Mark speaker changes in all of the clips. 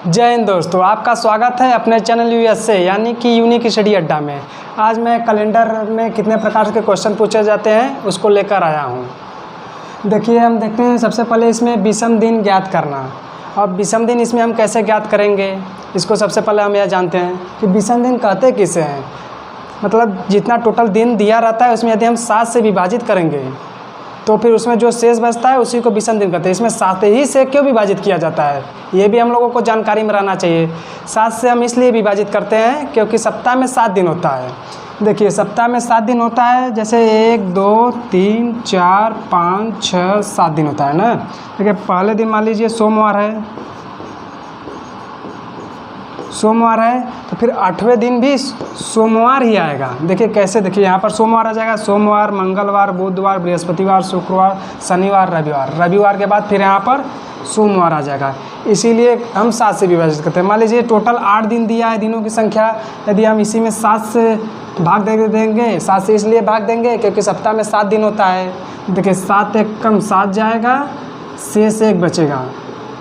Speaker 1: जय हिंद दोस्तों, आपका स्वागत है अपने चैनल यूएसए यानी कि यूनिक स्टडी अड्डा में। आज मैं कैलेंडर में कितने प्रकार के क्वेश्चन पूछे जाते हैं उसको लेकर आया हूं। देखिए, हम देखते हैं सबसे पहले इसमें विषम दिन ज्ञात करना। अब विषम दिन इसमें हम कैसे ज्ञात करेंगे, इसको सबसे पहले हम यह जानते हैं कि विषम दिन कहते किसे हैं। मतलब जितना टोटल दिन दिया रहता है उसमें यदि हम 7 से विभाजित करेंगे तो फिर उसमें जो शेष बचता है उसी को विषम दिन कहते हैं। इसमें 7 ही से क्यों विभाजित किया जाता है ये भी हम लोगों को जानकारी में रहना चाहिए। 7 से हम इसलिए विभाजित करते हैं क्योंकि सप्ताह में 7 दिन होता है। देखिए, सप्ताह में 7 दिन होता है, जैसे 1 2 3 4 5 6 7 दिन होता है ना। देखिए, पहले दिन मान लीजिए सोमवार है तो फिर 8वें दिन भी सोमवार ही आएगा। देखिए कैसे, देखिए यहाँ पर सोमवार आ जाएगा। सोमवार, मंगलवार, बुधवार, बृहस्पतिवार, शुक्रवार, शनिवार, रविवार के बाद फिर यहाँ पर सोमवार आ जाएगा। इसीलिए हम 7 से विभाजित करते हैं। मान लीजिए टोटल 8 दिन दिया है, दिनों की संख्या, यदि हम इसी में 7 से भाग दे देंगे। 7 से इसलिए भाग देंगे क्योंकि सप्ताह में 7 दिन होता है। देखिए 7 एक कम 7 जाएगा, शेष 1 बचेगा,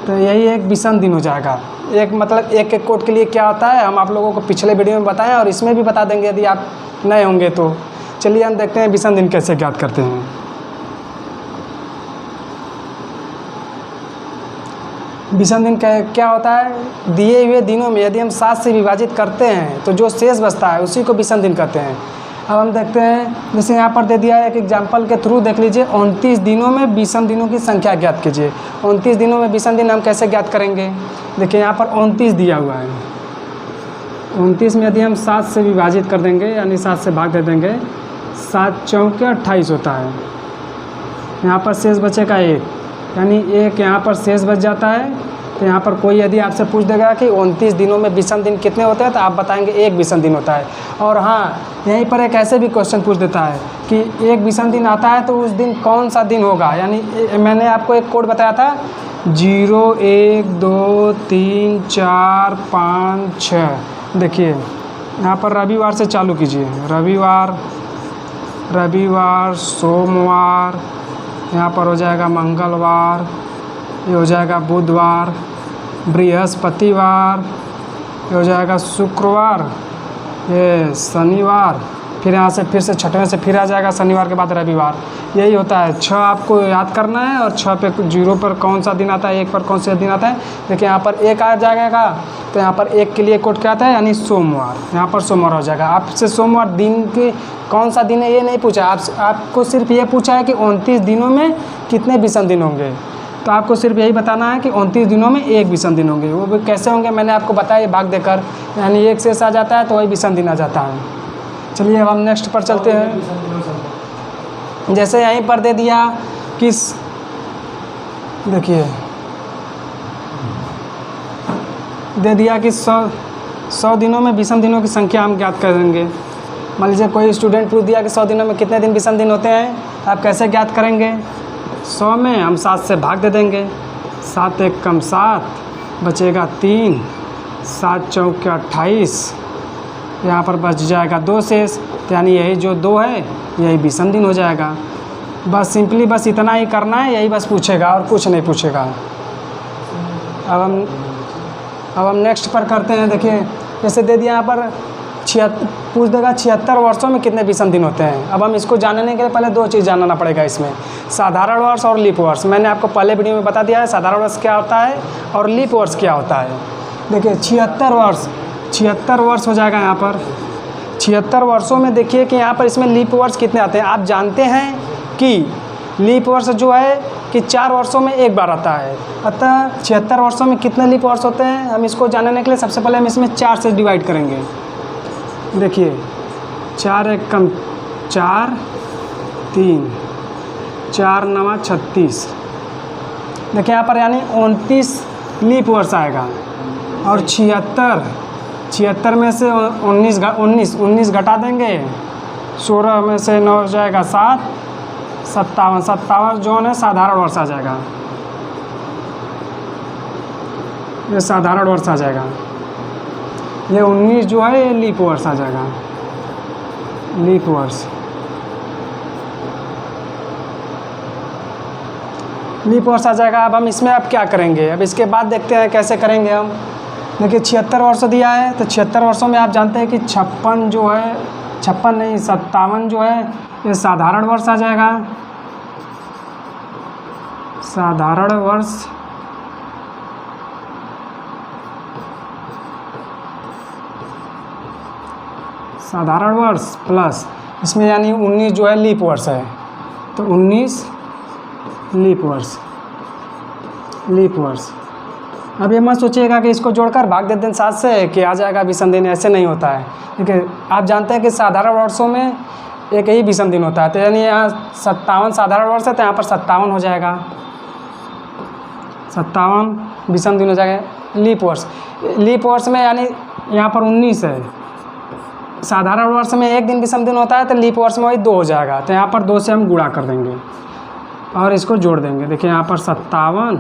Speaker 1: तो यही एक विषम दिन हो जाएगा। एक मतलब एक कोड के लिए क्या होता है हम आप लोगों को पिछले वीडियो में बताएं और इसमें भी बता देंगे यदि आप नए होंगे तो। चलिए हम देखते हैं विषम दिन कैसे ज्ञात करते हैं। विषम दिन क्या होता है, दिए हुए दिनों में यदि हम 7 से विभाजित करते हैं तो जो शेष बचता है उसी को विषम दिन कहते हैं। अब हम देखते हैं, जैसे यहाँ पर दे दिया है एक एग्जाम्पल के थ्रू देख लीजिए। 29 दिनों में विषम दिनों की संख्या ज्ञात कीजिए। 29 दिनों में विषम दिन हम कैसे ज्ञात करेंगे। देखिए यहाँ पर 29 दिया हुआ है। 29 में यदि हम 7 से विभाजित कर देंगे यानी 7 से भाग दे देंगे, 7 चौके 28 होता है। यहाँ पर शेष बचेगा 1, यानी 1 यहाँ पर शेष बच जाता है। तो यहाँ पर कोई यदि आपसे पूछ देगा कि 29 दिनों में विषम दिन कितने होते हैं तो आप बताएंगे 1 विषम दिन होता है। और हाँ, यहीं पर एक ऐसे भी क्वेश्चन पूछ देता है कि 1 विषम दिन आता है तो उस दिन कौन सा दिन होगा। यानी मैंने आपको एक कोड बताया था 0 1 2 3 4 5 6। देखिए यहाँ पर रविवार से चालू कीजिए। रविवार, सोमवार, यहाँ पर हो जाएगा मंगलवार, ये हो जाएगा बुधवार, बृहस्पतिवार, ये हो जाएगा शुक्रवार, ये शनिवार, फिर यहाँ से फिर से 6वें से फिर आ जाएगा शनिवार के बाद रविवार। यही होता है। 6 आपको याद करना है और 6 पे 0 पर कौन सा दिन आता है, 1 पर कौन सा दिन आता है। देखिए यहाँ पर 1 आ जाएगा तो यहाँ पर 1 के लिए कोड क्या आता है, यानी सोमवार। यहाँ पर सोमवार हो जाएगा। आपसे सोमवार दिन के कौन सा दिन है ये नहीं पूछा, आपको सिर्फ ये पूछा है कि 29 दिनों में कितने विषम दिन होंगे। तो आपको सिर्फ यही बताना है कि 29 दिनों में 1 विषम दिन होंगे। वो भी कैसे होंगे मैंने आपको बताया भाग देकर, यानी 1 शेष आ जाता है तो वही विषम दिन आ जाता है। चलिए अब हम नेक्स्ट पर चलते हैं। जैसे यहीं पर दे दिया कि देखिए दे दिया कि 100 दिनों में विषम दिनों की संख्या हम ज्ञात करेंगे। मान लीजिए कोई स्टूडेंट पूछ दिया कि 100 दिनों में कितने दिन विषम दिन होते हैं, आप कैसे ज्ञात करेंगे। 100 में हम 7 से भाग दे देंगे। 7 एक कम 7 बचेगा 3, 7 चौके 28, यहाँ पर बच जाएगा 2 शेष, यानी यही जो 2 है यही विषम दिन हो जाएगा। बस सिंपली बस इतना ही करना है, यही बस पूछेगा और कुछ नहीं पूछेगा। अब हम नेक्स्ट पर करते हैं। देखिए जैसे दे दिया यहाँ पर पूछ देगा 76 वर्षों में कितने विषम दिन होते हैं। अब हम इसको जानने के लिए पहले 2 चीज़ जानना पड़ेगा इसमें, साधारण वर्ष और लीप वर्ष। मैंने आपको पहले वीडियो में बता दिया है साधारण वर्ष क्या होता है और लीप वर्ष क्या होता है। देखिए 76 वर्ष हो जाएगा यहाँ पर। 76 वर्षों में देखिए कि यहाँ पर इसमें लीप वर्ष कितने आते हैं। आप जानते हैं कि लीप वर्ष जो है कि 4 वर्षों में 1 बार आता है। अतः 76 वर्षों में कितने लीप वर्ष होते हैं, हम इसको जानने के लिए सबसे पहले हम इसमें 4 से डिवाइड करेंगे। देखिए 4 एक कम 4, 3, 4 9 36। देखिए यहाँ पर यानी 29 लीप वर्ष आएगा। और 76 में से 19 घटा देंगे, 16 में से 9 हो जाएगा 7, 57 जो है साधारण वर्ष आ जाएगा। ये साधारण वर्ष आ जाएगा। ये 19 जो है ये लीप वर्ष आ जाएगा, लीप वर्ष। लीप वर्ष आ जाएगा। अब हम इसमें अब क्या करेंगे, अब इसके बाद देखते हैं कैसे करेंगे हम। देखिए 76 वर्षों दिया है, तो 76 वर्षों में आप जानते हैं कि 56 जो है, 56 नहीं 57 जो है ये साधारण वर्ष आ जाएगा। साधारण वर्ष प्लस इसमें यानी 19 जो है लीप वर्ष है, तो 19 लीप वर्ष। अब ये मत सोचिएगा कि इसको जोड़कर भाग देते हैं 7 से कि आ जाएगा विषम दिन, ऐसे नहीं होता है। देखिए आप जानते हैं कि साधारण वर्षों में एक ही विषम दिन होता है, तो यानी यहाँ 57 साधारण वर्ष है तो यहाँ पर 57 हो जाएगा, 57 विषम दिन हो जाएगा। लीप वर्ष में यानी यहाँ पर 19 है, साधारण वर्ष में एक दिन विषम दिन होता है, तो लीप वर्ष में वही 2 हो जाएगा, तो यहाँ पर 2 से हम गुणा कर देंगे और इसको जोड़ देंगे। देखिए यहाँ पर 57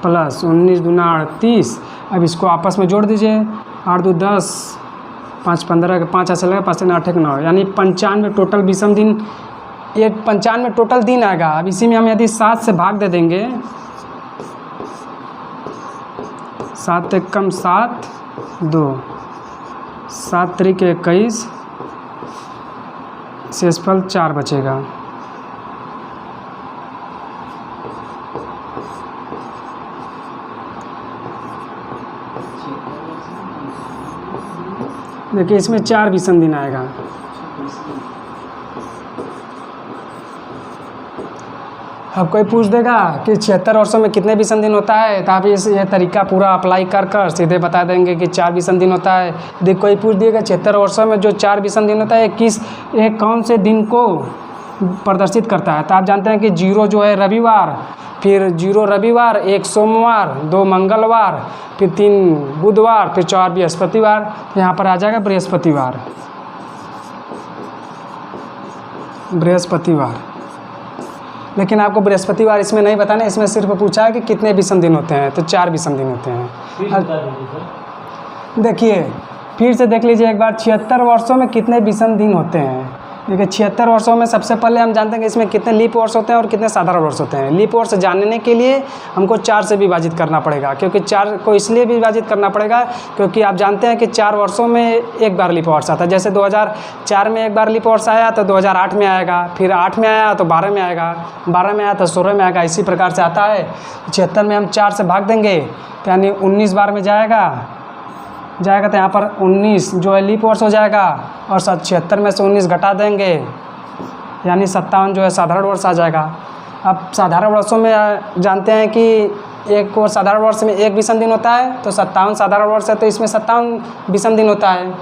Speaker 1: प्लस 19 दूना 38। अब इसको आपस में जोड़ दीजिए, 8 2 10, 5 15 के 5 ऐसे लगेगा, 5 3 8 1 9, यानी 95 टोटल विषम दिन, ये 95 टोटल दिन आएगा। अब इसी में हम यदि 7 से भाग दे देंगे, 7 1 कम 7 2, 7 3 के 21, शेषफल 4 बचेगा। देखिए इसमें 4 विषम दिन आएगा। अब कोई पूछ देगा कि 76 वर्षों में कितने विषम दिन होता है, तो आप ये तरीका पूरा अप्लाई कर सीधे बता देंगे कि 4 विषम दिन होता है। देख कोई पूछ दिएगा 76 वर्षों में जो 4 विषम दिन होता है एक कौन से दिन को प्रदर्शित करता है, तो आप जानते हैं कि 0 जो है रविवार, फिर 0 रविवार, 1 सोमवार, 2 मंगलवार, फिर 3 बुधवार, फिर 4 बृहस्पतिवार। तो यहाँ पर आ जाएगा बृहस्पतिवार। लेकिन आपको बृहस्पतिवार इसमें नहीं बताना, इसमें सिर्फ पूछा है कि कितने विषम दिन होते हैं, तो 4 विषम दिन होते हैं। देखिए फिर से देख लीजिए एक बार, 76 वर्षों में कितने विषम दिन होते हैं। देखिए 76 वर्षों में सबसे पहले हम जानते हैं कि इसमें कितने लीप वर्ष होते हैं और कितने साधारण वर्ष होते हैं। लीप वर्ष जानने के लिए हमको 4 से विभाजित करना पड़ेगा, क्योंकि 4 को इसलिए विभाजित करना पड़ेगा क्योंकि आप जानते हैं कि 4 वर्षों में एक बार लीप वर्ष आता है। जैसे 2004 में एक बार लीप वर्ष आया तो 2008 में आएगा, फिर 8 में आया तो 12 में आएगा, 12 में आया तो 16 में आएगा, इसी प्रकार से आता है। 76 में हम 4 से भाग देंगे तो यानी 19 बार में जाएगा तो यहाँ पर 19 जो है लीप वर्ष हो जाएगा, और 76 में से 19 घटा देंगे यानी 57 जो है साधारण वर्ष आ जाएगा। अब साधारण वर्षों में जानते हैं कि एक और साधारण वर्ष में एक विषम दिन होता है, तो 57 साधारण वर्ष है तो इसमें 57 विषम दिन होता है।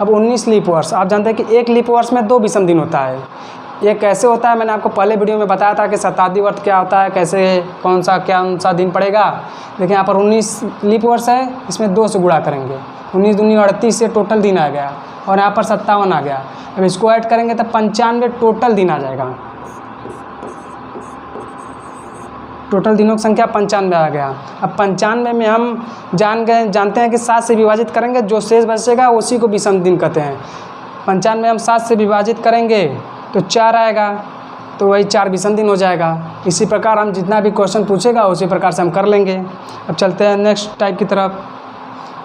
Speaker 1: अब 19 लीप वर्ष, आप जानते हैं कि एक लीप वर्ष में 2 विषम दिन होता है। ये कैसे होता है, मैंने आपको पहले वीडियो में बताया था कि शताब्दी वर्ष क्या होता है, कैसे कौन सा दिन पड़ेगा। देखिए यहाँ पर 19 लीप वर्ष है, इसमें 2 से गुणा करेंगे, 19 दूनी 38 से टोटल दिन आ गया, और यहाँ पर 57 आ गया। अब इसको ऐड करेंगे तो 95 टोटल दिन आ जाएगा। टोटल दिनों की संख्या 95 आ गया। अब 95 में हम जानते हैं कि 7 से विभाजित करेंगे, जो शेष बचेगा उसी को विषम दिन कहते हैं। 95 में हम 7 से विभाजित करेंगे तो 4 आएगा, तो वही 4 विषम दिन हो जाएगा। इसी प्रकार हम जितना भी क्वेश्चन पूछेगा उसी प्रकार से हम कर लेंगे। अब चलते हैं नेक्स्ट टाइप की तरफ।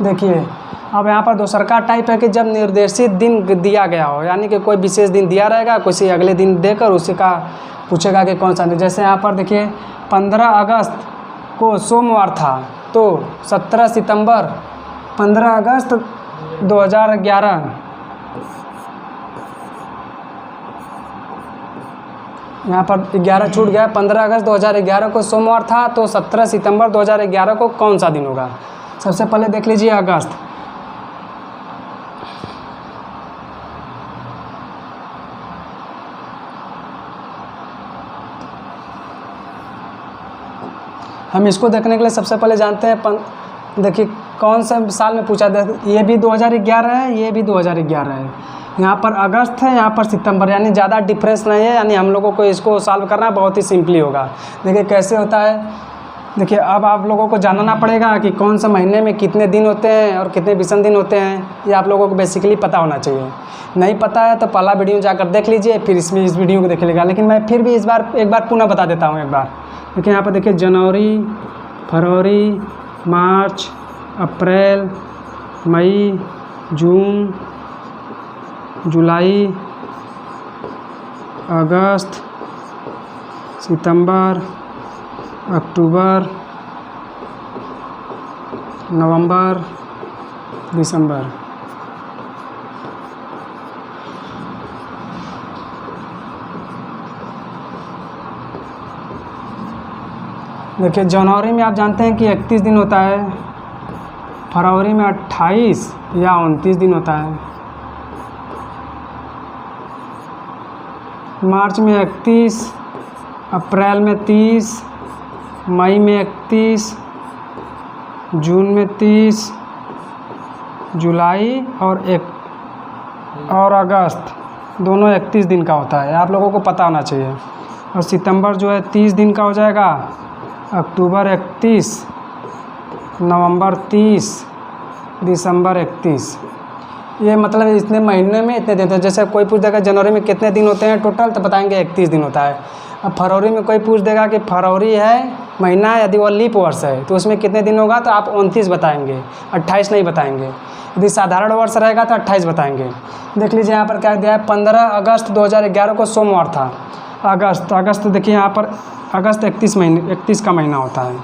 Speaker 1: देखिए अब यहाँ पर दूसरा टाइप है कि जब निर्देशित दिन दिया गया हो, यानी कि कोई विशेष दिन दिया रहेगा, किसी अगले दिन देकर उसी का पूछेगा कि कौन सा दिन। जैसे यहाँ पर देखिए 15 अगस्त को सोमवार था, तो 17 सितंबर 15 अगस्त 2011, यहाँ पर 11 छूट गया। 15 अगस्त 2011 को सोमवार था, तो 17 सितंबर 2011 को कौन सा दिन होगा। सबसे पहले देख लीजिए अगस्त। हम इसको देखने के लिए सबसे पहले जानते हैं, देखिए कौन सा साल में पूछा। ये भी 2011 है, ये भी 2011 है। यहाँ पर अगस्त है, यहाँ पर सितंबर, यानी ज़्यादा डिफरेंस नहीं है, यानी हम लोगों को इसको सॉल्व करना बहुत ही सिंपली होगा। देखिए कैसे होता है। देखिए अब आप लोगों को जानना पड़ेगा कि कौन सा महीने में कितने दिन होते हैं और कितने विषम दिन होते हैं, ये आप लोगों को बेसिकली पता होना चाहिए। नहीं पता है तो पहला वीडियो जाकर देख लीजिए, फिर इसमें इस वीडियो को देख लीजिएगा। लेकिन मैं फिर भी एक बार पुनः बता देता हूँ एक बार। देखिए यहाँ पर देखिए जनवरी, फरवरी, मार्च, अप्रैल, मई, जून, जुलाई, अगस्त, सितंबर, अक्टूबर, नवंबर, दिसंबर। देखिए जनवरी में आप जानते हैं कि 31 दिन होता है, फरवरी में 28 या 29 दिन होता है, मार्च में 31, अप्रैल में 30, मई में 31, जून में 30, जुलाई और अगस्त दोनों 31 दिन का होता है, आप लोगों को पता होना चाहिए। और सितंबर जो है 30 दिन का हो जाएगा, अक्टूबर 31, नवंबर 30, दिसंबर 31। ये मतलब इतने महीने में इतने दिन होते हैं। जैसे कोई पूछ देगा जनवरी में कितने दिन होते हैं टोटल, तो बताएंगे 31 दिन होता है। अब फरवरी में कोई पूछ देगा कि फरवरी है महीना, यदि वो लीप वर्ष है तो उसमें कितने दिन होगा, तो आप 29 बताएंगे, 28 नहीं बताएंगे। यदि साधारण वर्ष रहेगा तो 28 बताएंगे। देख लीजिए यहाँ पर क्या दिया है, 15 अगस्त 2011 को सोमवार था। अगस्त देखिए यहाँ पर अगस्त 31 का महीना होता है।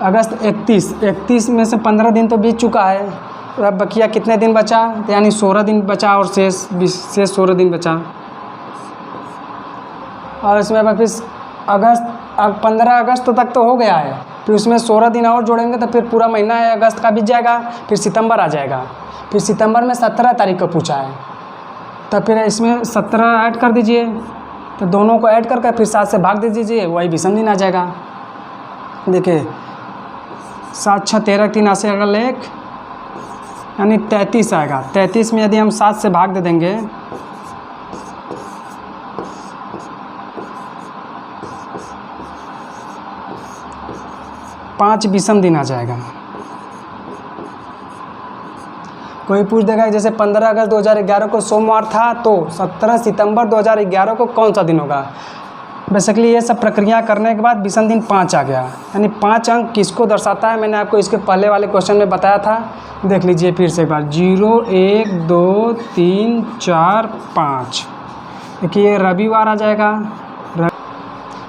Speaker 1: अगस्त 31 में से 15 दिन तो बीत चुका है, तो अब बकिया कितने दिन बचा, तो यानी 16 दिन बचा और शेष 16 दिन बचा। और इसमें फिर 15 अगस्त तक तो हो गया है, फिर उसमें 16 दिन और जोड़ेंगे तो फिर पूरा महीना है अगस्त का बीत जाएगा। फिर सितंबर आ जाएगा, फिर सितंबर में 17 तारीख को पूछा है, तो फिर इसमें 17 ऐड कर दीजिए, तो दोनों को ऐड करके फिर 7 से भाग दे दीजिए, वही विषम दिन आ जाएगा। देखिए 7 6 13 3 80 अगर 1 यानी 33 आएगा। 33 में यदि हम 7 से भाग दे देंगे, पाँच विषम दिन आ जाएगा। कोई पूछ देगा जैसे 15 अगस्त 2011 को सोमवार था, तो 17 सितंबर 2011 को कौन सा दिन होगा। बेसिकली ये सब प्रक्रिया करने के बाद विषम दिन 5 आ गया, यानी 5 अंक किसको दर्शाता है, मैंने आपको इसके पहले वाले क्वेश्चन में बताया था। देख लीजिए फिर से एक बार, 0 1 2 3 4 5। देखिए रविवार आ जाएगा।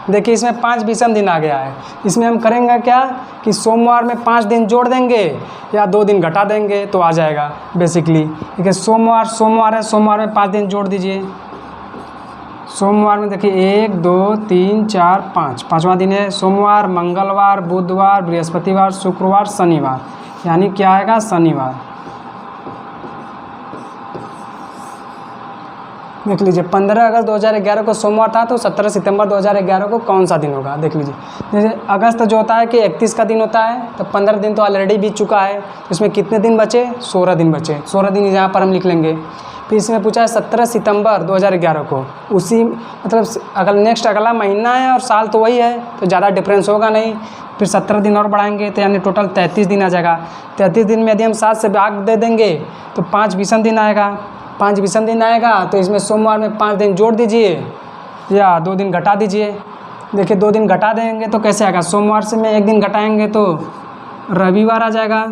Speaker 1: देखिए इसमें 5 विषम दिन आ गया है। इसमें हम करेंगे क्या कि सोमवार में 5 दिन जोड़ देंगे या 2 दिन घटा देंगे तो आ जाएगा बेसिकली। ठीक है, सोमवार है, सोमवार में 5 दिन जोड़ दीजिए। सोमवार में देखिए 1 2 3 4 5, पाँचवा दिन है सोमवार। मंगलवार, बुधवार, बृहस्पतिवार, शुक्रवार, शनिवार, यानी क्या आएगा शनिवार। देख लीजिए 15 अगस्त 2011 को सोमवार था, तो 17 सितंबर 2011 को कौन सा दिन होगा। देख लीजिए जैसे अगस्त जो होता है कि 31 का दिन होता है, तो 15 दिन तो ऑलरेडी बीत चुका है, तो इसमें कितने दिन बचे, 16 दिन बचे। 16 दिन यहाँ पर हम लिख लेंगे। फिर इसमें पूछा है 17 सितंबर 2011 को, उसी मतलब अगर नेक्स्ट अगला महीना है और साल तो वही है, तो ज़्यादा डिफरेंस होगा नहीं। फिर 17 दिन और बढ़ाएंगे तो यानी टोटल 33 दिन आ जाएगा। 33 दिन में यदि हम 7 से भाग दे देंगे तो 5 विषम दिन आएगा। 5 विषम दिन आएगा, तो इसमें सोमवार में 5 दिन जोड़ दीजिए या 2 दिन घटा दीजिए। देखिए 2 दिन घटा देंगे तो कैसे आएगा, सोमवार से में 1 दिन घटाएंगे तो रविवार आ जाएगा।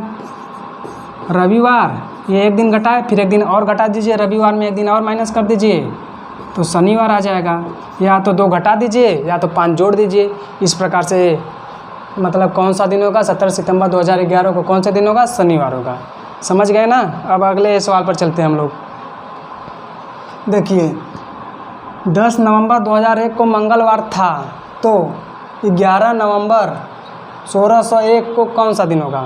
Speaker 1: रविवार ये 1 दिन घटाए, फिर 1 दिन और घटा दीजिए, रविवार में 1 दिन और माइनस कर दीजिए तो शनिवार आ जाएगा। या तो 2 घटा दीजिए या तो 5 जोड़ दीजिए। इस प्रकार से मतलब कौन सा दिन होगा, 17 सितंबर 2011 को कौन सा दिन होगा, शनिवार होगा। समझ गए ना। अब अगले सवाल पर चलते हैं हम लोग। देखिए 10 नवंबर 2001 को मंगलवार था, तो 11 नवंबर 1601 को कौन सा दिन होगा।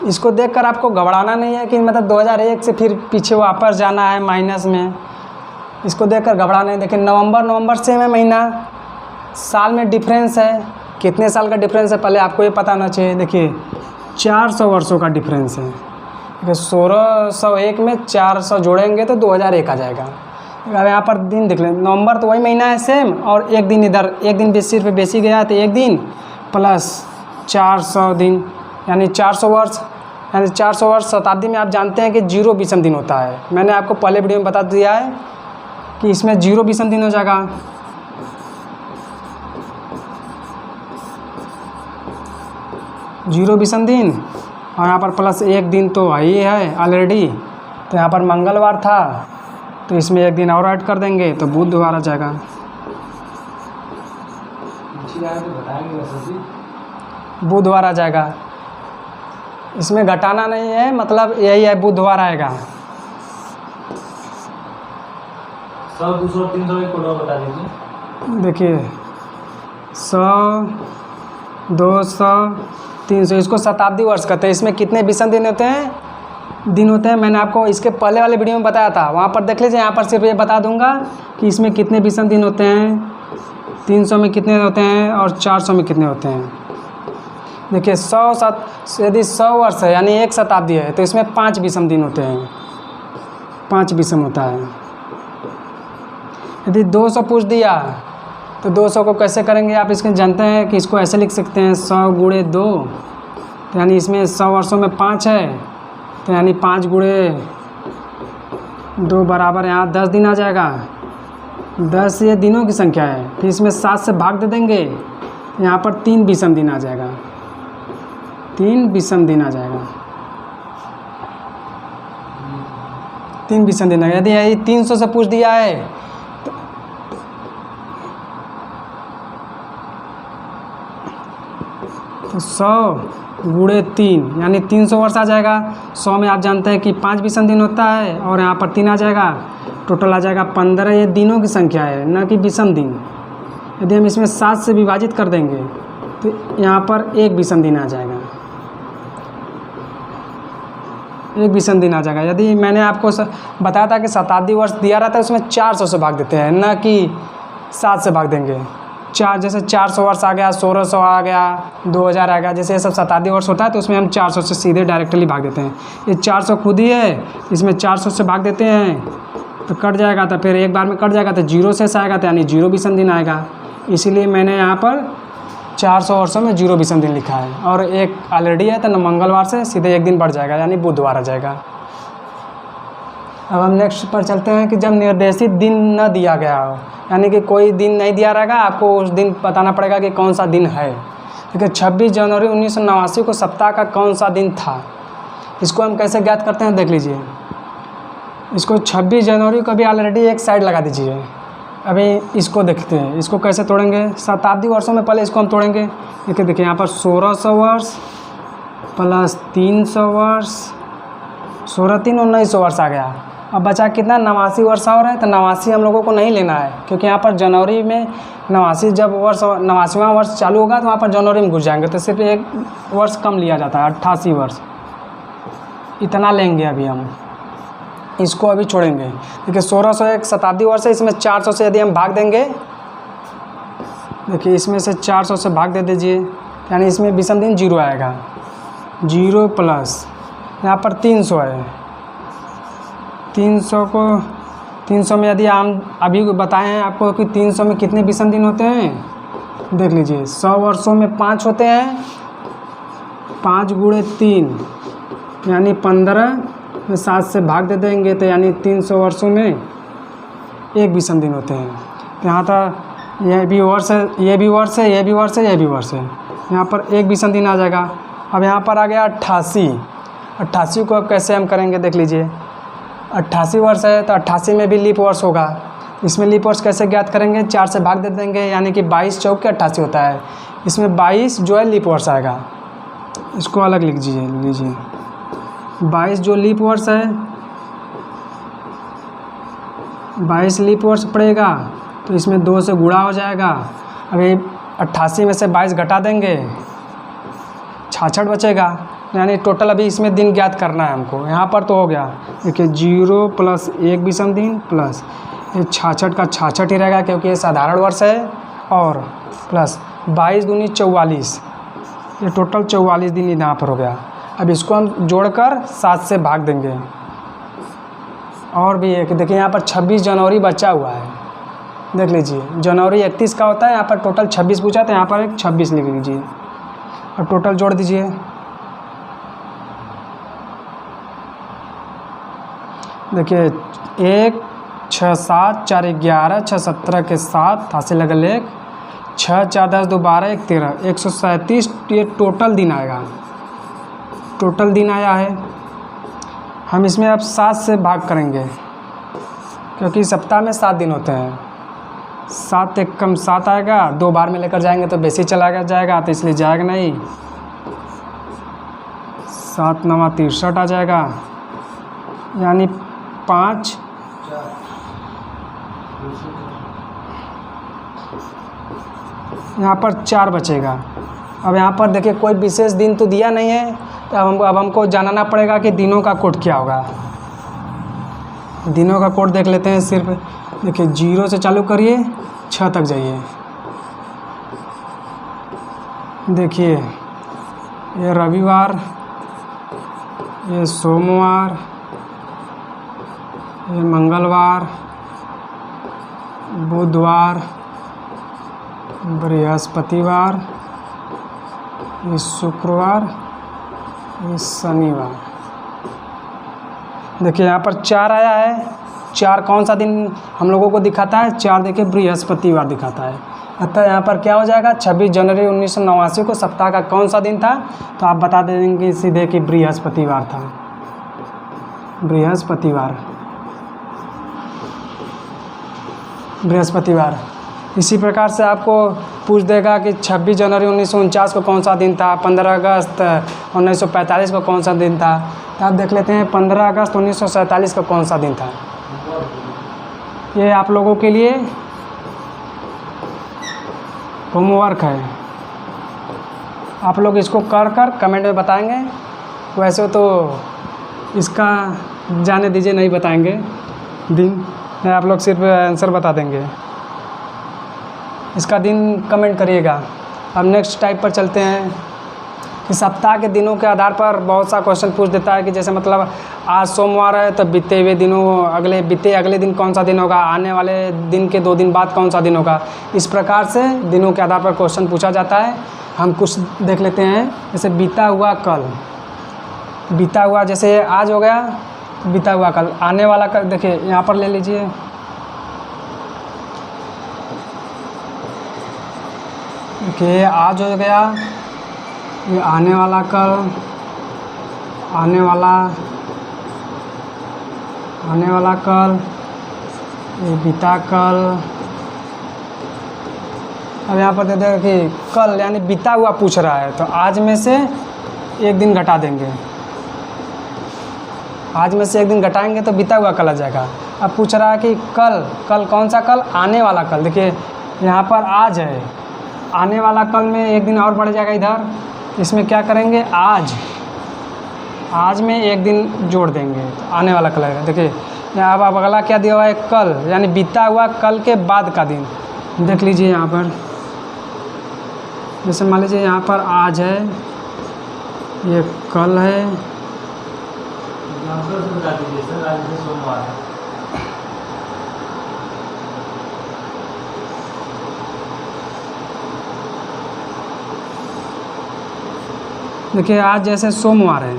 Speaker 1: इसको देखकर आपको घबराना नहीं है कि मतलब 2001 से फिर पीछे वापस जाना है माइनस में, इसको देखकर घबराना नहीं। देखिए नवंबर सेम है महीना, साल में डिफरेंस है, कितने साल का डिफरेंस है पहले आपको ये पता होना चाहिए। देखिए 400 वर्षों का डिफरेंस है। 1601 में 400 जोड़ेंगे तो 2001 आ जाएगा। अब यहाँ पर दिन देख लें, नवंबर तो वही महीना है सेम, और 1 दिन इधर, 1 दिन बेसी पे बेसी गया तो 1 दिन प्लस 400 दिन यानी 400 वर्ष। यानी 400 वर्ष शताब्दी में आप जानते हैं कि 0 विषम दिन होता है। मैंने आपको पहले वीडियो में बता दिया है कि इसमें 0 विषम दिन हो जाएगा। 0 विषम दिन और यहाँ पर प्लस एक दिन तो है ही है ऑलरेडी, तो यहाँ पर मंगलवार था तो इसमें एक दिन और ऐड कर देंगे तो बुधवार आ जाएगा। बुधवार आ जाएगा, इसमें घटाना नहीं है, मतलब यही है, बुधवार आएगा।
Speaker 2: 100, 200, 300 एक कोड बता दीजिए।
Speaker 1: देखिए 100, 200, 300, इसको शताब्दी वर्ष कहते हैं। इसमें कितने विषम दिन होते हैं? मैंने आपको इसके पहले वाले वीडियो में बताया था, वहाँ पर देख लीजिए। यहाँ पर सिर्फ ये बता दूंगा कि इसमें कितने विषम दिन होते हैं, 300 में कितने होते हैं और 400 में कितने होते हैं। देखिए 100 यदि 100 वर्ष है यानी एक शताब्दी है तो इसमें 5 विषम दिन होते हैं, 5 विषम होता है। यदि 200 पूछ दिया तो 200 को कैसे करेंगे आप इसके जानते हैं कि इसको ऐसे लिख सकते हैं 100 गुणे 2, तो यानी इसमें 100 वर्षों में 5 है, तो यानी 5 गुणे 2 बराबर यहाँ 10 दिन आ जाएगा। 10 ये दिनों की संख्या है, फिर इसमें 7 से भाग दे देंगे, यहाँ पर 3 विषम दिन आ जाएगा, 3 विषम दिन आ जाएगा, 3 विषम दिन। यदि यही 300 से पूछ दिया है तो 100 गुणे 3 यानी 300 वर्ष आ जाएगा। 100 में आप जानते हैं कि 5 विषम दिन होता है और यहाँ पर 3 आ जाएगा, टोटल आ जाएगा 15। ये दिनों की संख्या है न कि विषम दिन। यदि हम इसमें 7 से विभाजित कर देंगे तो यहाँ पर 1 विषम दिन आ जाएगा, 1 विषम दिन आ जाएगा। यदि मैंने आपको बताया था कि शताब्दी वर्ष दिया रहता है उसमें 400 से भाग देते हैं, न कि 7 से भाग देंगे। जैसे 400 वर्ष आ गया, 1600 आ गया, 2000 आ गया, जैसे ये सब शताब्दी वर्ष होता है तो उसमें हम 400 से सीधे डायरेक्टली भाग देते हैं। ये 400 खुद ही है, इसमें 400 से भाग देते हैं तो कट जाएगा, तो फिर एक बार में कट जाएगा तो 0 शेष आएगा, तो यानी 0 विषम दिन आएगा। इसीलिए मैंने यहाँ पर 400 वर्षों में 0 विषम दिन लिखा है। और एक ऑलरेडी है तो मंगलवार से सीधे एक दिन बढ़ जाएगा यानी बुधवार आ जाएगा। अब हम नेक्स्ट पर चलते हैं कि जब निर्देशित दिन न दिया गया हो, यानी कि कोई दिन नहीं दिया रहेगा, आपको उस दिन बताना पड़ेगा कि कौन सा दिन है। देखिए 26 जनवरी 1989 को सप्ताह का कौन सा दिन था, इसको हम कैसे ज्ञात करते हैं देख लीजिए। इसको 26 जनवरी को भी ऑलरेडी एक साइड लगा दीजिए। अभी इसको देखते हैं, इसको कैसे तोड़ेंगे। शताब्दी वर्षों में पहले इसको हम तोड़ेंगे। देखिए यहाँ पर 1600 वर्ष प्लस 300 वर्ष, 16 3 1900 वर्ष आ गया। अब बचा कितना, 89 वर्ष और है, तो 89 हम लोगों को नहीं लेना है क्योंकि यहाँ पर जनवरी में 89 जब वर्ष 89वां वर्ष चालू होगा तो वहाँ पर जनवरी में घुस जाएंगे, तो सिर्फ एक वर्ष कम लिया जाता है, 88 वर्ष इतना लेंगे। अभी हम इसको अभी छोड़ेंगे। देखिए 1600 एक शताब्दी वर्ष है, इसमें 400 से यदि हम भाग देंगे, देखिए इसमें से 400 से भाग दे दीजिए, यानी इसमें विषम दिन 0 आएगा। 0 प्लस यहाँ पर 300 है, 300 में यदि हम अभी बताए हैं आपको कि 300 में कितने विषम दिन होते हैं, देख लीजिए 100 वर्षों में 5 होते हैं, 5 गुणे 3 यानी 15 में 7 से भाग दे देंगे तो यानी 300 वर्षों में 1 विषम दिन होते हैं। तो यहाँ तक यह भी वर्ष है, ये भी वर्ष है, ये भी वर्ष है, ये भी वर्ष है, यहाँ पर 1 विषम दिन आ जाएगा। अब यहाँ पर आ गया 88 को अब कैसे हम करेंगे देख लीजिए। 88 वर्ष है तो 88 में भी लीप वर्ष होगा। इसमें लीप वर्ष कैसे ज्ञात करेंगे, 4 से भाग दे देंगे, यानी कि 22 चौक के 88 होता है। इसमें 22 जो है लीप वर्ष आएगा, इसको अलग लिख लीजिए 22 जो लीप वर्ष है, 22 लीप वर्ष पड़ेगा तो इसमें 2 से गुणा हो जाएगा। अभी 88 में से 22 घटा देंगे, 66 बचेगा, यानी टोटल अभी इसमें दिन ज्ञात करना है हमको। यहाँ पर तो हो गया, देखिए 0 प्लस 1 विषम दिन प्लस ये 66 का 66 ही रहेगा क्योंकि ये साधारण वर्ष है, और प्लस 22 दूनी 44, ये टोटल 44 दिन यहाँ पर हो गया। अब इसको हम जोड़कर 7 से भाग देंगे। और भी एक देखिए यहाँ पर 26 जनवरी बचा हुआ है, देख लीजिए जनवरी 31 का होता है, यहाँ पर टोटल 26 पूछा तो यहाँ पर एक 26 लिख लीजिए। अब टोटल जोड़ दीजिए, देखिए 1 6 7 4 11 6 17 के 7 हाथ से लगल 1 6 4 10 2 12 1 13 137 ये टोटल दिन आएगा। टोटल दिन आया है। हम इसमें अब 7 से भाग करेंगे क्योंकि सप्ताह में 7 दिन होते हैं। 7 एक कम 7 आएगा, 2 बार में लेकर जाएंगे तो बेसी चला जाएगा, तो इसलिए जाएगा नहीं। 7 9 63 आ जाएगा, यानी 5 यहाँ पर 4 बचेगा। अब यहाँ पर देखिए कोई विशेष दिन तो दिया नहीं है, तो अब हमको जानना पड़ेगा कि दिनों का कोड क्या होगा। दिनों का कोड देख लेते हैं। सिर्फ देखिए 0 से चालू करिए, 6 तक जाइए। देखिए ये रविवार, ये सोमवार, ये मंगलवार, बुधवार, बृहस्पतिवार, ये शुक्रवार, ये शनिवार। देखिए यहाँ पर 4 आया है। 4 कौन सा दिन हम लोगों को दिखाता है? 4 देखिए बृहस्पतिवार दिखाता है। अतः यहाँ पर क्या हो जाएगा? 26 जनवरी 1989 को सप्ताह का कौन सा दिन था? तो आप बता देंगे सीधे कि बृहस्पतिवार था। बृहस्पतिवार। इसी प्रकार से आपको पूछ देगा कि 26 जनवरी 1949 को कौन सा दिन था, 15 अगस्त 1945 को कौन सा दिन था। तो आप देख लेते हैं 15 अगस्त 1947 को कौन सा दिन था। ये आप लोगों के लिए होमवर्क है। आप लोग इसको कर कमेंट में बताएंगे। वैसे तो इसका जाने दीजिए, नहीं बताएंगे दिन, आप लोग सिर्फ आंसर बता देंगे। इसका दिन कमेंट करिएगा। अब नेक्स्ट टाइप पर चलते हैं कि सप्ताह के दिनों के आधार पर बहुत सा क्वेश्चन पूछ देता है कि जैसे मतलब आज सोमवार है तो बीते अगले दिन कौन सा दिन होगा, आने वाले दिन के 2 दिन बाद कौन सा दिन होगा। इस प्रकार से दिनों के आधार पर क्वेश्चन पूछा जाता है। हम कुछ देख लेते हैं। जैसे बीता हुआ कल, बीता हुआ जैसे आज हो गया, बीता हुआ कल। आने वाला कल देखिए यहाँ पर ले लीजिए, देखिए आज हो गया, ये आने वाला कल, आने वाला कल, ये बीता कल। अब यहाँ पर दे दें कि कल यानी बीता हुआ पूछ रहा है, तो आज में से 1 दिन घटा देंगे। आज में से 1 दिन घटाएंगे तो बीता हुआ कल आ जाएगा। अब पूछ रहा है कि कल कौन सा कल? आने वाला कल। देखिए यहाँ पर आज है, आने वाला कल में 1 दिन और बढ़ जाएगा इधर। इसमें क्या करेंगे? आज में 1 दिन जोड़ देंगे तो आने वाला कल आएगा। देखिए यहाँ अब अगला क्या दिया हुआ है? कल, यानी बीता हुआ कल के बाद का दिन। देख लीजिए यहाँ पर, जैसे मान लीजिए यहाँ पर आज है, ये कल है,
Speaker 2: बता दीजिए सर। आज से सोमवार है।
Speaker 1: देखिए आज जैसे सोमवार है,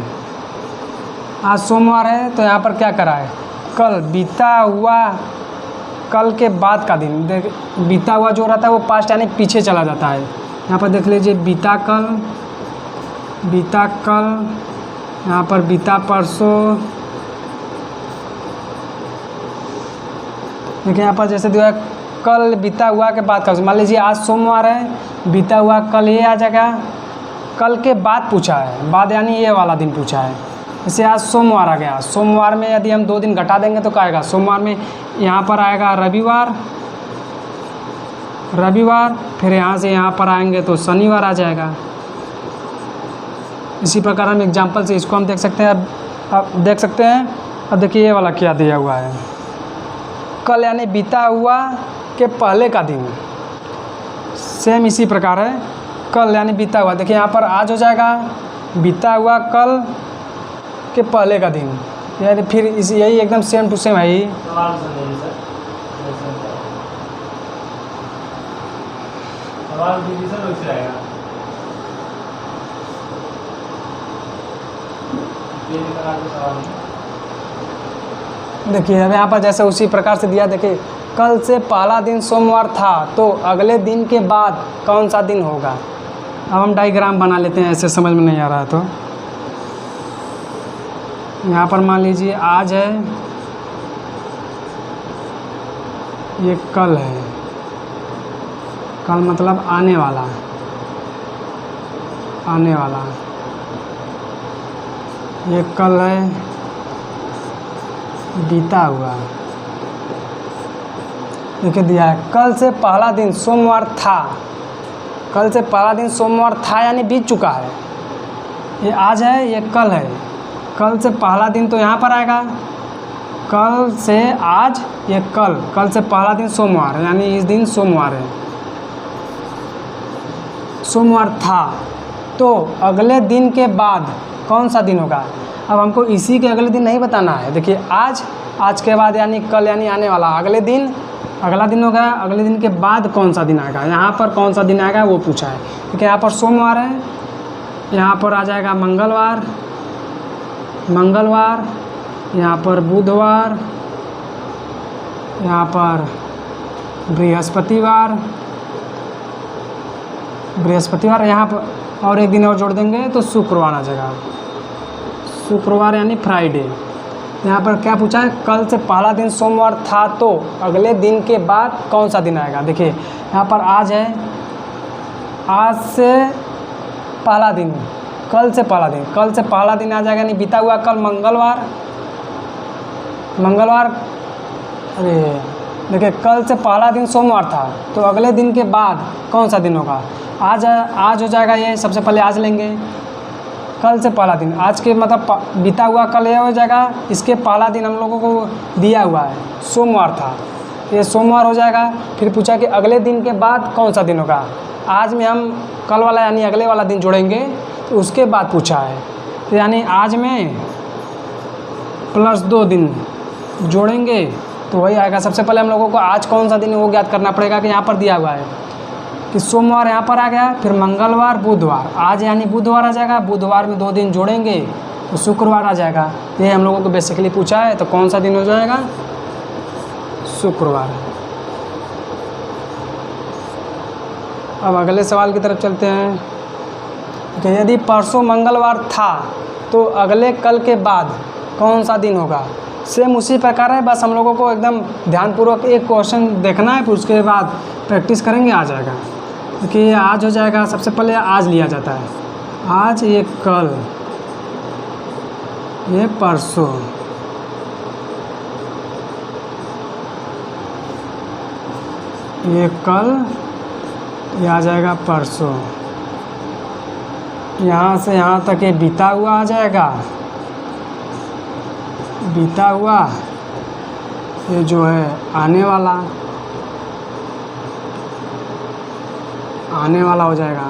Speaker 1: आज सोमवार है तो यहाँ पर क्या करा है? कल, बीता हुआ कल के बाद का दिन। देख बीता हुआ जो रहता है वो पास्ट यानी पीछे चला जाता है। यहाँ पर देख लीजिए बीता कल, यहाँ पर बीता परसों। देखिए यहाँ पर जैसे दिया है कल बीता हुआ के बाद का। मान लीजिए आज सोमवार है, बीता हुआ कल ये आ जाएगा। कल के बाद पूछा है, बाद यानी ये वाला दिन पूछा है। जैसे आज सोमवार आ गया, सोमवार में यदि हम 2 दिन घटा देंगे तो क्या आएगा? सोमवार में यहाँ पर आएगा रविवार, फिर यहाँ से यहाँ पर आएंगे तो शनिवार आ जाएगा। इसी प्रकार हम एग्जाम्पल से इसको हम देख सकते हैं। अब देख सकते हैं, अब देखिए ये वाला क्या दिया हुआ है? कल यानी बीता हुआ के पहले का दिन। सेम इसी प्रकार है, कल यानी बीता हुआ। देखिए यहाँ पर आज हो जाएगा, बीता हुआ कल के पहले का दिन, यानी फिर यही एकदम सेम टू सेम है ही।
Speaker 2: सवाल सुनिए सर। सवाल दीजिए सर, वैसे आएगा।
Speaker 1: देखिए अब यहाँ पर जैसे उसी प्रकार से दिया। देखिए कल से पहला दिन सोमवार था तो अगले दिन के बाद कौन सा दिन होगा। अब हम डायग्राम बना लेते हैं, ऐसे समझ में नहीं आ रहा है तो यहाँ पर मान लीजिए आज है, ये कल है, कल मतलब आने वाला, आने वाला, ये कल है, बीता हुआ। देखिए दिया है कल से पहला दिन सोमवार था, कल से पहला दिन सोमवार था यानी बीत चुका है। ये आज है, ये कल है, कल से पहला दिन तो यहाँ पर आएगा, कल से आज, ये कल से पहला दिन सोमवार यानी इस दिन सोमवार है, सोमवार था। तो अगले दिन के बाद कौन सा दिन होगा? अब हमको इसी के अगले दिन नहीं बताना है। देखिए आज के बाद यानी कल यानी आने वाला, अगले दिन, अगला दिन होगा, अगले दिन के बाद कौन सा दिन आएगा, यहाँ पर कौन सा दिन आएगा वो पूछा है। देखिए यहाँ पर सोमवार है, यहाँ पर आ जाएगा मंगलवार, मंगलवार, यहाँ पर बुधवार, यहाँ पर बृहस्पतिवार, बृहस्पतिवार, यहाँ पर और एक दिन और जोड़ देंगे तो शुक्रवार आ जाएगा, शुक्रवार यानी फ्राइडे। यहाँ पर क्या पूछा है? कल से पहला दिन सोमवार था तो अगले दिन के बाद कौन सा दिन आएगा। देखिए यहाँ पर आज है, आज से पहला दिन, कल से पहला दिन, कल से पहला दिन आ जाएगा यानी बीता हुआ कल, मंगलवार, मंगलवार, अरे देखिए कल से पहला दिन सोमवार था तो अगले दिन के बाद कौन सा दिन होगा? आज हो जाएगा, ये सबसे पहले आज लेंगे, कल से पहला दिन, आज के मतलब बीता हुआ कल ये हो जाएगा, इसके पहला दिन हम लोगों को दिया हुआ है सोमवार था, ये सोमवार हो जाएगा। फिर पूछा कि अगले दिन के बाद कौन सा दिन होगा, आज में हम कल वाला यानी अगले वाला दिन जोड़ेंगे तो उसके बाद पूछा है, तो यानी आज में प्लस 2 दिन जोड़ेंगे तो वही आएगा। सबसे पहले हम लोगों को आज कौन सा दिन है वो ज्ञात करना पड़ेगा कि यहाँ पर दिया हुआ है कि सोमवार यहाँ पर आ गया, फिर मंगलवार, बुधवार, आज यानी बुधवार आ जाएगा, बुधवार में 2 दिन जोड़ेंगे तो शुक्रवार आ जाएगा। ये हम लोगों को बेसिकली पूछा है, तो कौन सा दिन हो जाएगा? शुक्रवार। अब अगले सवाल की तरफ चलते हैं कि यदि परसों मंगलवार था तो अगले कल के बाद कौन सा दिन होगा? सेम उसी प्रकार है, बस हम लोगों को एकदम ध्यानपूर्वक एक क्वेश्चन देखना है, फिर उसके बाद प्रैक्टिस करेंगे, आ जाएगा। क्योंकि ये आज हो जाएगा, सबसे पहले आज लिया जाता है, आज, ये कल, ये परसों, ये कल, ये आ जाएगा परसों, यहाँ से यहाँ तक ये बीता हुआ आ जाएगा, बीता हुआ, ये जो है आने वाला, आने वाला हो जाएगा।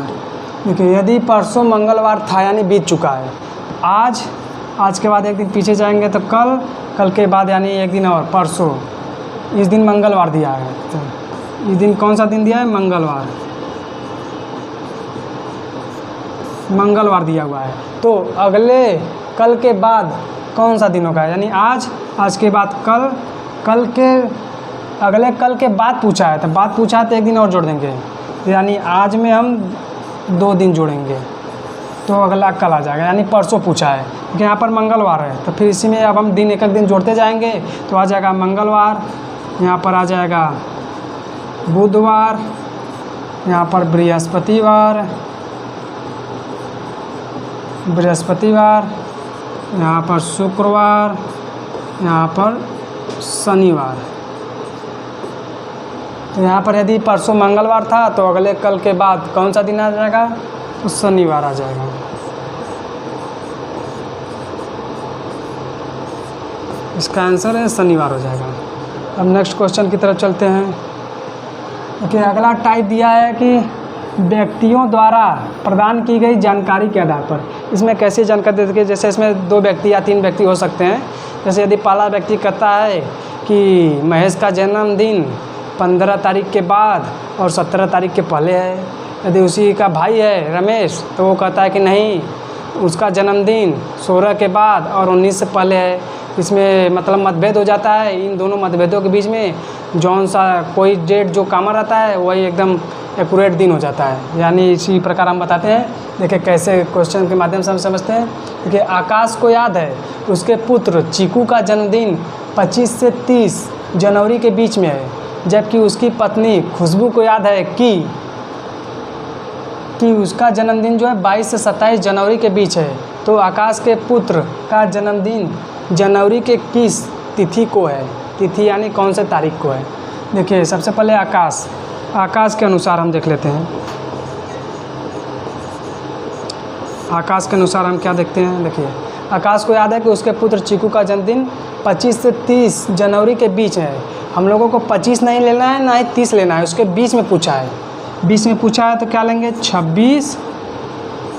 Speaker 1: देखिए यदि परसों मंगलवार था यानी बीत चुका है, आज के बाद एक दिन पीछे जाएंगे तो कल के बाद यानी एक दिन और परसों, इस दिन मंगलवार दिया है, तो इस दिन कौन सा दिन दिया है? मंगलवार दिया हुआ है। तो अगले कल के बाद कौन सा दिन होगा? यानी आज के बाद कल के अगले कल के बाद पूछा है, तो बाद पूछा है तो एक दिन और जोड़ देंगे, यानी आज में हम 2 दिन जोड़ेंगे तो अगला कल आ जाएगा, यानी परसों पूछा है क्योंकि यहाँ पर मंगलवार है। तो फिर इसी में अब हम दिन एक दिन जोड़ते जाएंगे तो आ जाएगा मंगलवार, यहाँ पर आ जाएगा बुधवार, यहाँ पर बृहस्पतिवार, यहाँ पर शुक्रवार, यहाँ पर शनिवार। तो यहाँ पर यदि परसों मंगलवार था तो अगले कल के बाद कौन सा दिन आ जाएगा? तो शनिवार आ जाएगा। इसका आंसर है शनिवार हो जाएगा। अब नेक्स्ट क्वेश्चन की तरफ चलते हैं। देखिए अगला टाइप दिया है कि व्यक्तियों द्वारा प्रदान की गई जानकारी के आधार पर, इसमें कैसी जानकारी देते हैं? जैसे इसमें 2 व्यक्ति या 3 व्यक्ति हो सकते हैं। जैसे यदि पहला व्यक्ति कहता है कि महेश का जन्मदिन 15 तारीख के बाद और 17 तारीख के पहले है। यदि उसी का भाई है रमेश तो वो कहता है कि नहीं, उसका जन्मदिन 16 के बाद और 19 से पहले है। इसमें मतलब मतभेद हो जाता है। इन दोनों मतभेदों के बीच में जौन सा कोई डेट जो कॉमन रहता है वही एकदम एक्यूरेट दिन हो जाता है। यानी इसी प्रकार हम बताते हैं देखिए कैसे क्वेश्चन के माध्यम से हम समझते हैं। देखिए आकाश को याद है उसके पुत्र चीकू का जन्मदिन 25 से 30 जनवरी के बीच में है, जबकि उसकी पत्नी खुशबू को याद है कि उसका जन्मदिन जो है 22 से 27 जनवरी के बीच है। तो आकाश के पुत्र का जन्मदिन जनवरी के किस तिथि को है? तिथि यानी कौन से तारीख को है? देखिए सबसे पहले आकाश के अनुसार हम देख लेते हैं। आकाश के अनुसार हम क्या देखते हैं? देखिए आकाश को याद है कि उसके पुत्र चीकू का जन्मदिन 25 से 30 जनवरी के बीच है। हम लोगों को 25 नहीं लेना है, ना ही 30 लेना है, उसके बीच में पूछा है। बीच में पूछा है तो क्या लेंगे? 26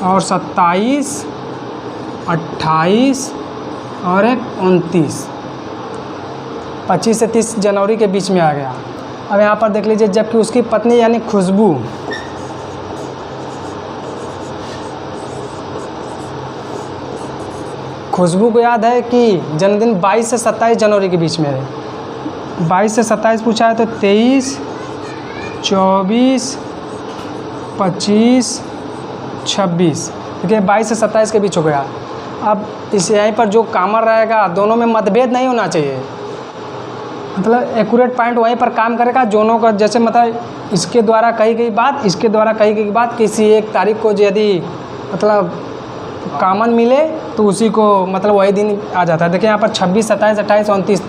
Speaker 1: और 27, 28 और एक 29। 25 से 30 जनवरी के बीच में आ गया। अब यहाँ पर देख लीजिए, जबकि उसकी पत्नी यानी खुशबू को याद है कि जन्मदिन 22 से 27 जनवरी के बीच में है। 22 से 27 पूछा है तो 23, 24, 25, 26। देखिए 22 से 27 के बीच हो गया। अब इस यहीं पर जो कॉमन रहेगा, दोनों में मतभेद नहीं होना चाहिए, मतलब एक्यूरेट पॉइंट वहीं पर काम करेगा। दोनों का जैसे मतलब इसके द्वारा कही गई बात, इसके द्वारा कही गई बात, किसी एक तारीख को यदि मतलब कॉमन मिले तो उसी को मतलब वही दिन आ जाता है। देखिए यहाँ पर 26, 27, 28, 29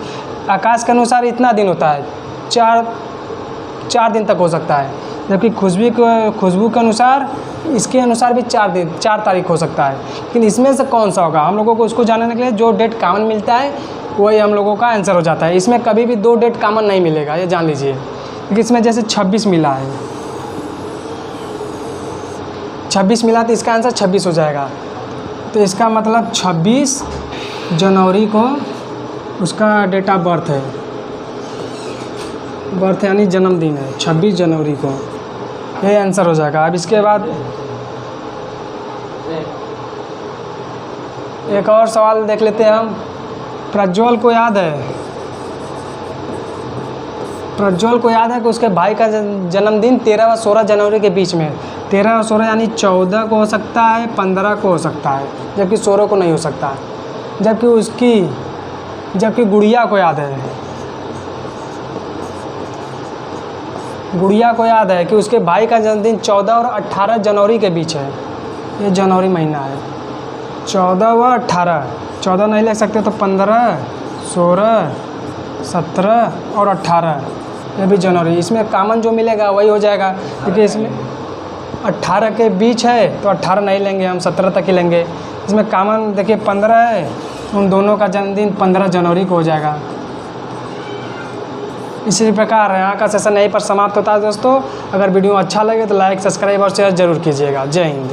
Speaker 1: आकाश के अनुसार इतना दिन होता है, चार दिन तक हो सकता है। जबकि खुशबू के अनुसार इसके अनुसार भी 4 तारीख हो सकता है। लेकिन इसमें से कौन सा होगा, हम लोगों को उसको जानने के लिए जो डेट कॉमन मिलता है वही हम लोगों का आंसर हो जाता है। इसमें कभी भी 2 डेट कॉमन नहीं मिलेगा, ये जान लीजिए। क्योंकि इसमें जैसे 26 मिला है, 26 मिला तो इसका आंसर 26 हो जाएगा। तो इसका मतलब 26 जनवरी को उसका डेट ऑफ बर्थ है, यानी जन्मदिन है 26 जनवरी को, ये आंसर हो जाएगा। अब इसके बाद एक और सवाल देख लेते हैं हम। प्रज्वल को याद है कि उसके भाई का जन्मदिन 13 और 16 जनवरी के बीच में। 13 और 16 यानी 14 को हो सकता है, 15 को हो सकता है, जबकि 16 को नहीं हो सकता। जबकि गुड़िया को याद है कि उसके भाई का जन्मदिन 14 और 18 जनवरी के बीच है। ये जनवरी महीना है, 14 व 18। 14 नहीं ले सकते तो 15, 16, 17 और 18, ये भी जनवरी। इसमें कॉमन जो मिलेगा वही हो जाएगा, क्योंकि इसमें 18 के बीच है तो 18 नहीं लेंगे हम, 17 तक ही लेंगे। इसमें कॉमन देखिए 15 है, उन दोनों का जन्मदिन 15 जनवरी को हो जाएगा। इसी प्रकार यहाँ का सेशन यहीं पर समाप्त होता है दोस्तों। अगर वीडियो अच्छा लगे तो लाइक, सब्सक्राइब और शेयर जरूर कीजिएगा। जय हिंद।